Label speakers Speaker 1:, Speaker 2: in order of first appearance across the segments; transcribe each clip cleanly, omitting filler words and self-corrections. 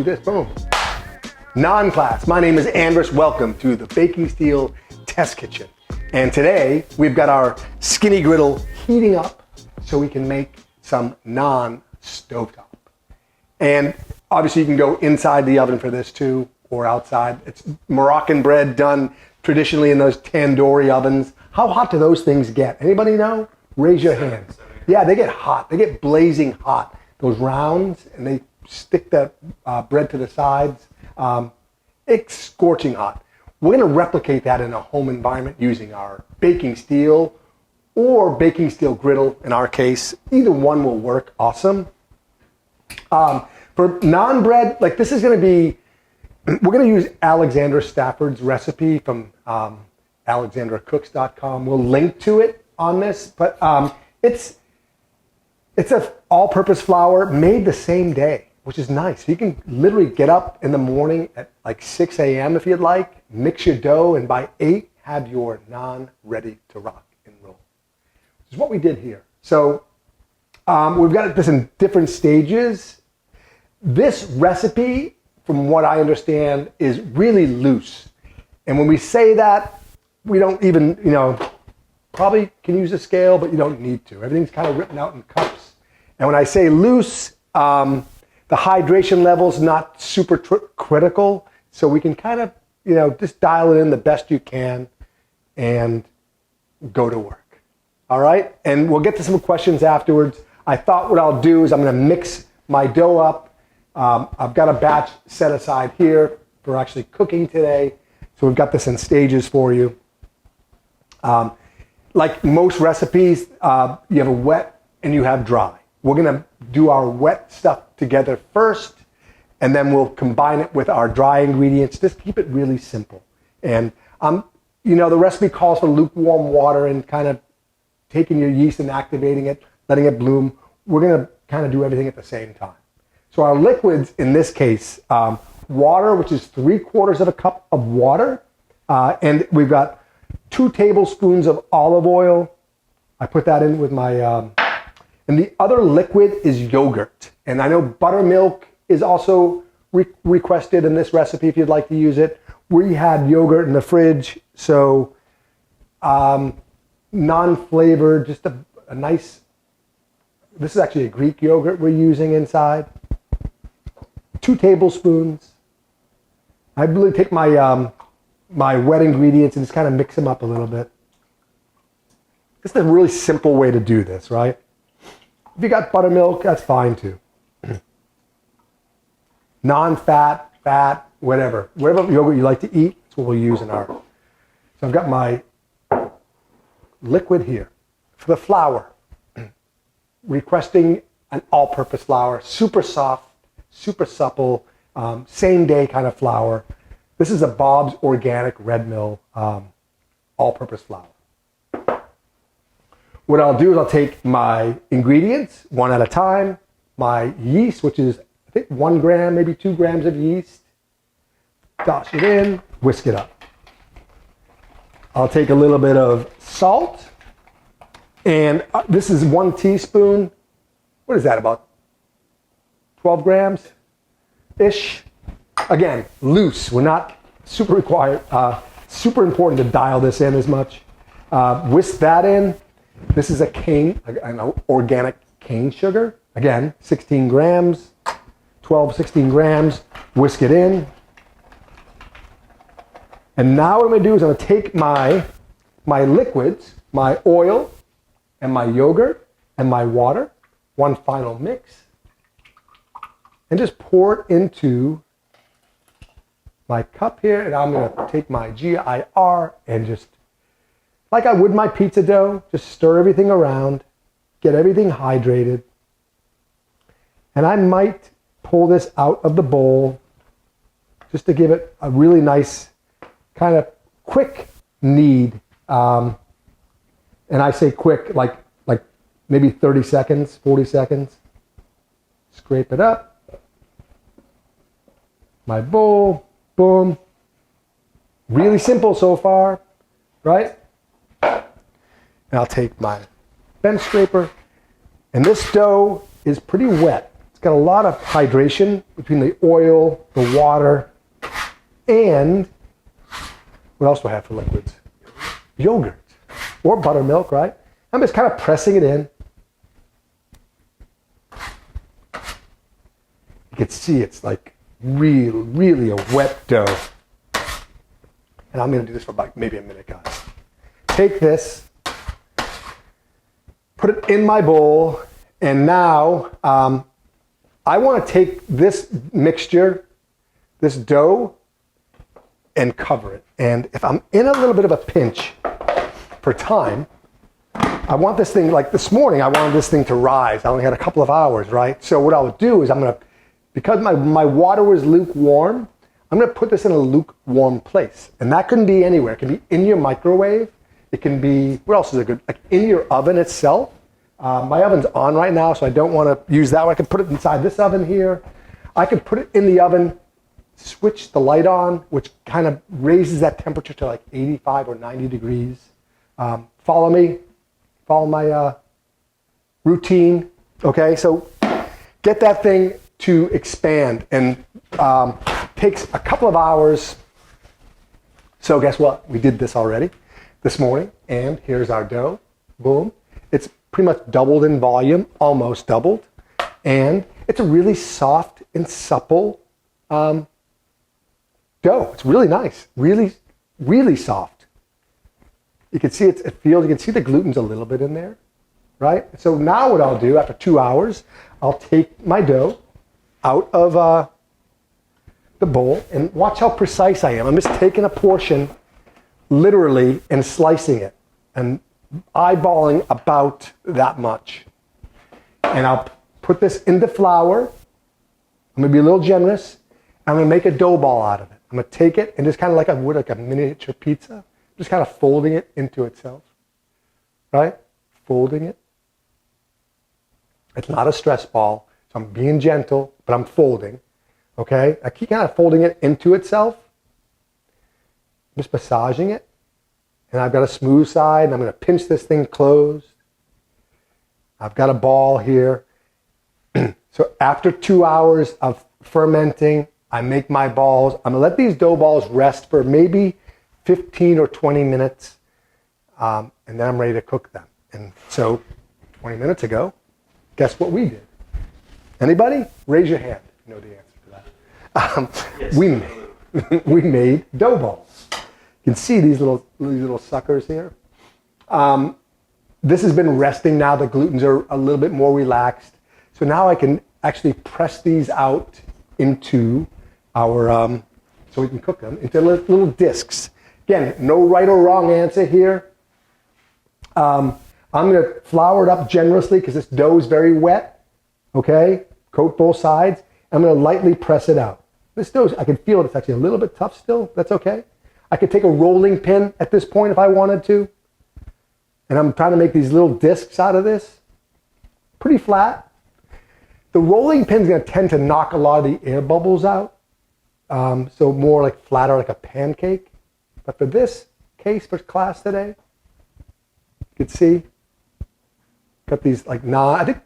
Speaker 1: this, boom. Naan class. My name is Andres. Welcome to the Baking Steel Test Kitchen. And today we've got our skinny griddle heating up so we can make some naan stovetop. And obviously you can go inside the oven for this too, or outside. It's Moroccan bread done traditionally in those tandoori ovens. How hot do those things get? Anybody know? Raise your hand. Yeah, they get hot. They get blazing hot. Those rounds, and they stick that bread to the sides. It's scorching hot. We're going to replicate that in a home environment using our baking steel or baking steel griddle in our case. Either one will work awesome. For naan bread, like this is going to be, we're going to use Alexandra Stafford's recipe from alexandracooks.com. We'll link to it on this, but it's an all-purpose flour made the same day, which is nice. You can literally get up in the morning at like 6 a.m. if you'd like, mix your dough, and by 8, have your naan ready to rock and roll. Which is what we did here. So we've got this in different stages. This recipe, from what I understand, is really loose. And when we say that, we don't even, probably can use a scale, but you don't need to. Everything's kind of written out in cups. And when I say loose, the hydration level's not super critical, so we can kind of, just dial it in the best you can and go to work. All right? And we'll get to some questions afterwards. I thought what I'll do is I'm going to mix my dough up. I've got a batch set aside here for actually cooking today. So we've got this in stages for you. Like most recipes, you have a wet and you have dry. We're going to do our wet stuff together first, and then we'll combine it with our dry ingredients. Just keep it really simple. And, the recipe calls for lukewarm water and kind of taking your yeast and activating it, letting it bloom. We're going to kind of do everything at the same time. So our liquids, in this case, water, which is 3/4 of a cup of water, and we've got 2 tablespoons of olive oil. I put that in with my... and the other liquid is yogurt. And I know buttermilk is also requested in this recipe if you'd like to use it. We had yogurt in the fridge, so non-flavored, just a nice... This is actually a Greek yogurt we're using inside. 2 tablespoons. I really take my my wet ingredients and just kind of mix them up a little bit. This is a really simple way to do this, right? If you got buttermilk, that's fine too. Non-fat, fat, whatever. Whatever yogurt you like to eat, that's what we'll use in our... So I've got my liquid here. For the flour, requesting an all-purpose flour, super soft, super supple, same day kind of flour. This is a Bob's Organic Red Mill all-purpose flour. What I'll do is I'll take my ingredients one at a time, my yeast, which is I think 1 gram, maybe 2 grams of yeast, toss it in, whisk it up. I'll take a little bit of salt, and this is 1 teaspoon. What is that, about 12 grams-ish? Again, loose. We're not super required, super important to dial this in as much. Whisk that in. This is an organic cane sugar. Again, 16 grams, 16 grams. Whisk it in. And now what I'm going to do is I'm going to take my liquids, my oil, and my yogurt, and my water, one final mix, and just pour it into my cup here. And I'm going to take my GIR and just, like I would my pizza dough, just stir everything around, get everything hydrated. And I might pull this out of the bowl just to give it a really nice kind of quick knead. And I say quick, like maybe 30 seconds, 40 seconds. Scrape it up. My bowl, boom. Really simple so far, right? And I'll take my bench scraper. And this dough is pretty wet. It's got a lot of hydration between the oil, the water, and what else do I have for liquids? Yogurt or buttermilk, right? I'm just kind of pressing it in. You can see it's like really a wet dough. And I'm going to do this for about maybe a minute, guys. Take this, put it in my bowl, and now I want to take this mixture, this dough, and cover it. And if I'm in a little bit of a pinch for time, I want this thing, like this morning, I wanted this thing to rise. I only had a couple of hours, right? So what I'll do is because my water was lukewarm, I'm going to put this in a lukewarm place. And that can be anywhere. It can be in your microwave. It can be, what else is it good? Like in your oven itself. My oven's on right now, so I don't want to use that one. I can put it inside this oven here. I can put it in the oven, switch the light on, which kind of raises that temperature to like 85 or 90 degrees. Follow me. Follow my routine. Okay, so get that thing to expand, and takes a couple of hours. So guess what? We did this already this morning, and here's our dough. Boom. It's pretty much doubled in volume, almost doubled, and it's a really soft and supple dough. It's really nice, really soft. You can see you can see the gluten's a little bit in there, right? So now what I'll do after 2 hours, I'll take my dough out of the bowl, and watch how precise I am. I'm just taking a portion, literally, and slicing it, and eyeballing about that much. And I'll put this into flour. I'm going to be a little generous. I'm going to make a dough ball out of it. I'm going to take it and just kind of like I would like a miniature pizza, just kind of folding it into itself, right? Folding it. It's not a stress ball, so I'm being gentle, but I'm folding, okay? I keep kind of folding it into itself, just massaging it, and I've got a smooth side, and I'm going to pinch this thing closed. I've got a ball here. So after 2 hours of fermenting, I make my balls. I'm going to let these dough balls rest for maybe 15 or 20 minutes, and then I'm ready to cook them. And so 20 minutes ago, guess what we did? Anybody? Raise your hand if you know the answer to that. Yes. We made dough balls. You can see these little suckers here. This has been resting now. The glutens are a little bit more relaxed. So now I can actually press these out into our, so we can cook them into little discs. Again, no right or wrong answer here. I'm going to flour it up generously because this dough is very wet. Okay, coat both sides. I'm going to lightly press it out. This dough, I can feel it. It's actually a little bit tough still. That's okay. I could take a rolling pin at this point if I wanted to. And I'm trying to make these little discs out of this. Pretty flat. The rolling pin is going to tend to knock a lot of the air bubbles out. So more like flatter, like a pancake. But for this case, for class today, you can see, got these like naan. I think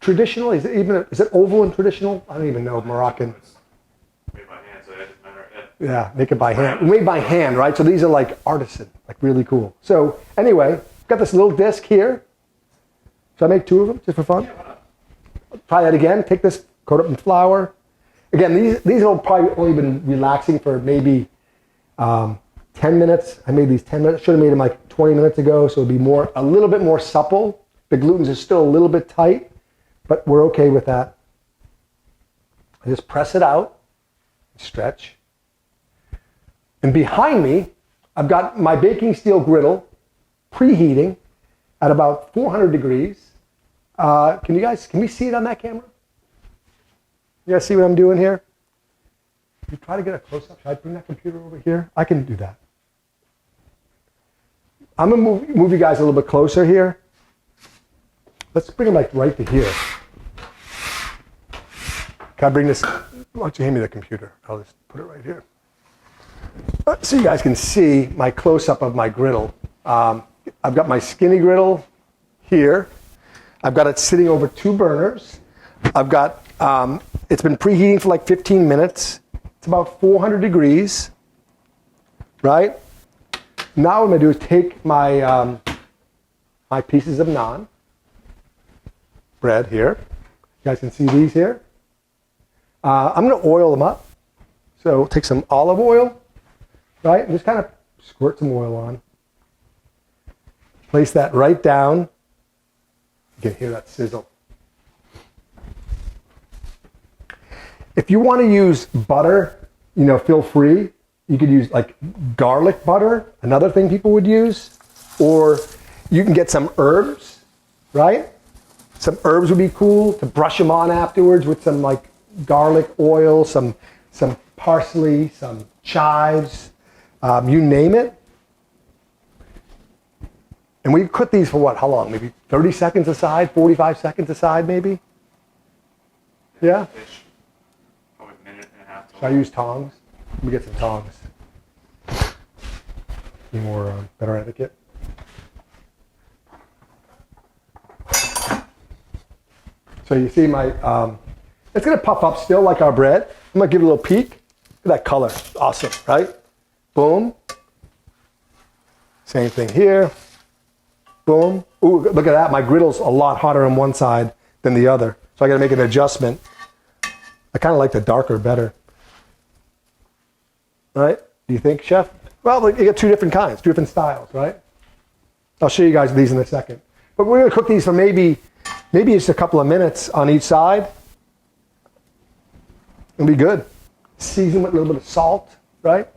Speaker 1: traditional, is it oval and traditional? I don't even know, Moroccan.
Speaker 2: Made by hand, so it doesn't matter.
Speaker 1: Yeah, make it by hand. Made by hand, right? So these are like artisan, like really cool. So anyway, got this little disc here. Should I make two of them just for fun?
Speaker 2: Yeah, why not?
Speaker 1: Try that again. Take this, coat it in flour. Again, these have probably only been relaxing for maybe 10 minutes. I made these 10 minutes. Should have made them like 20 minutes ago, so it'd be a little bit more supple. The glutens are still a little bit tight, but we're okay with that. I just press it out, stretch. And behind me, I've got my baking steel griddle preheating at about 400 degrees. Can we see it on that camera? You guys see what I'm doing here? You try to get a close-up. Should I bring that computer over here? I can do that. I'm going to move you guys a little bit closer here. Let's bring them like right to here. Can I bring this? Why don't you hand me the computer? I'll just put it right here. So you guys can see my close-up of my griddle. I've got my skinny griddle here. I've got it sitting over two burners. I've got, it's been preheating for like 15 minutes. It's about 400 degrees, right? Now what I'm gonna do is take my, my pieces of naan bread here. You guys can see these here. I'm gonna oil them up. So take some olive oil, right? And just kind of squirt some oil on. Place that right down. You can hear that sizzle. If you want to use butter, you know, feel free. You could use like garlic butter, another thing people would use. Or you can get some herbs, right? Some herbs would be cool to brush them on afterwards with some like garlic oil, some parsley, some chives, you name it. And we cook these for what? How long? Maybe 30 seconds aside, 45 seconds aside, maybe? Yeah?
Speaker 2: Fish. Probably a minute and a half.
Speaker 1: Should I use tongs? Let me get some tongs. Be more better etiquette. So you see my, it's gonna puff up still like our bread. I'm gonna give it a little peek. Look at that color, awesome, right? Boom. Same thing here. Boom. Ooh, look at that, my griddle's a lot hotter on one side than the other. So I gotta make an adjustment. I kinda like the darker better. Right? Do you think, Chef? Well, you get two different kinds, two different styles, right? I'll show you guys these in a second. But we're gonna cook these for maybe just a couple of minutes on each side. It'll be good. Season with a little bit of salt, right?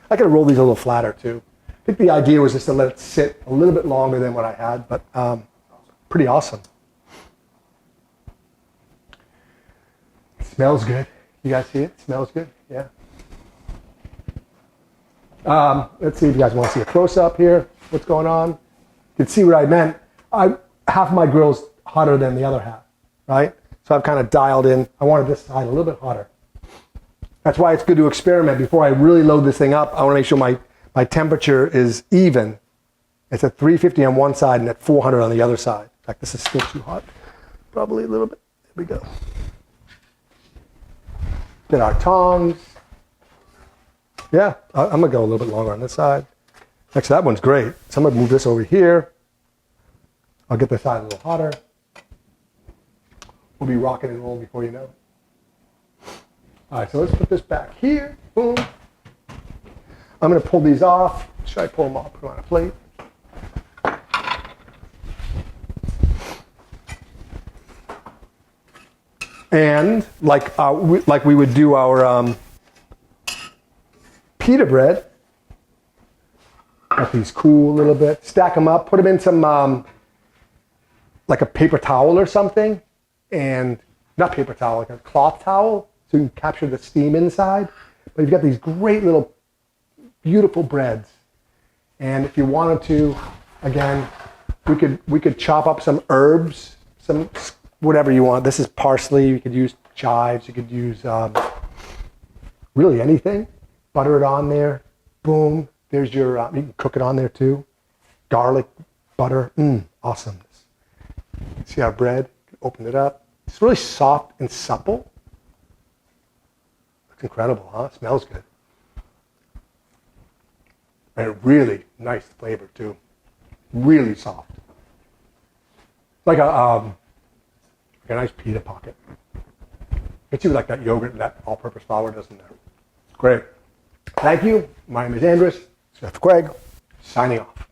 Speaker 1: I could roll these a little flatter too. I think the idea was just to let it sit a little bit longer than what I had, but pretty awesome. It smells good. You guys see it? It smells good, yeah. Let's see if you guys want to see a close-up here. What's going on? You can see what I meant. Half of my grill's hotter than the other half, right? So I've kind of dialed in. I wanted this side a little bit hotter. That's why it's good to experiment. Before I really load this thing up, I want to make sure my temperature is even. It's at 350 on one side and at 400 on the other side. In fact, this is still too hot. Probably a little bit. There we go. Get our tongs. Yeah, I'm going to go a little bit longer on this side. Actually, that one's great. So I'm going to move this over here. I'll get this side a little hotter. We'll be rocking and rolling before you know it. All right, so let's put this back here. Boom. I'm going to pull these off. Should I pull them off? Put them on a plate. And like we would do our pita bread, let these cool a little bit. Stack them up. Put them in some like a paper towel or something, and not paper towel, like a cloth towel, so you can capture the steam inside. But you've got these great little, beautiful breads. And if you wanted to, again, we could chop up some herbs, some whatever you want. This is parsley. You could use chives. You could use really anything. Butter it on there. Boom. There's your. You can cook it on there too. Garlic, butter. Awesome. See our bread? Open it up. It's really soft and supple. Looks incredible, huh? It smells good. And a really nice flavor too. Really soft. Like a nice pita pocket. Gets you like that yogurt, that all-purpose flour doesn't there. Great. Thank you. My name is Andres. Chef Craig. Signing off.